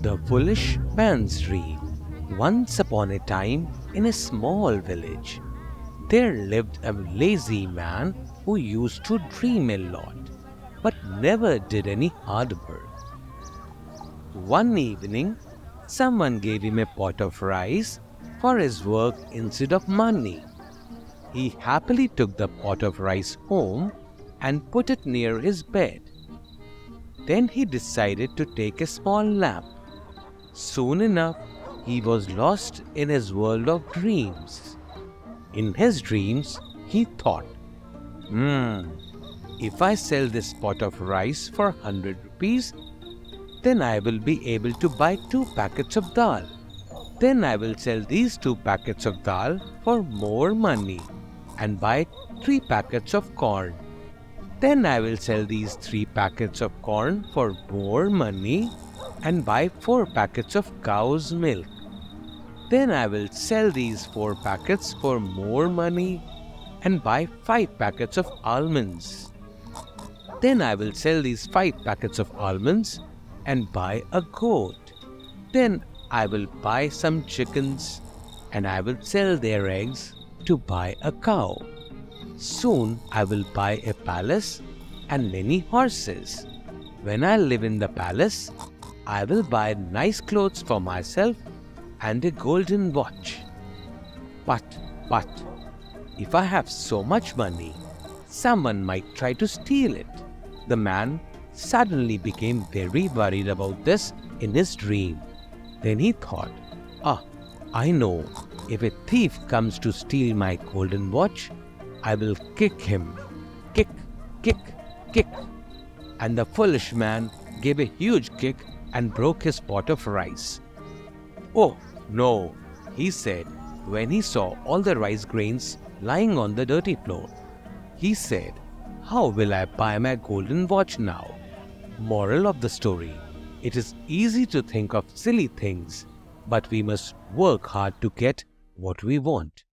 The Foolish Man's Dream. Once upon a time, in a small village, there lived a lazy man who used to dream a lot, but never did any hard work. One evening, someone gave him a pot of rice for his work instead of money. He happily took the pot of rice home and put it near his bed. Then he decided to take a small nap. Soon enough, he was lost in his world of dreams. In his dreams, he thought, if I sell this pot of rice for 100 rupees, then I will be able to buy 2 packets of dal. Then I will sell these 2 packets of dal for more money and buy 3 packets of corn. Then I will sell these 3 packets of corn for more money and buy 4 packets of cow's milk. Then I will sell these 4 packets for more money and buy 5 packets of almonds. Then I will sell these 5 packets of almonds and buy a goat. Then I will buy some chickens and I will sell their eggs to buy a cow. Soon I will buy a palace and many horses. When I live in the palace, I will buy nice clothes for myself and a golden watch. But, if I have so much money, someone might try to steal it. The man suddenly became very worried about this in his dream. Then he thought, I know, if a thief comes to steal my golden watch, I will kick him. Kick, kick, kick. And the foolish man gave a huge kick and broke his pot of rice. Oh, no, he said when he saw all the rice grains lying on the dirty floor. He said, how will I buy my golden watch now? Moral of the story: it is easy to think of silly things, but we must work hard to get what we want.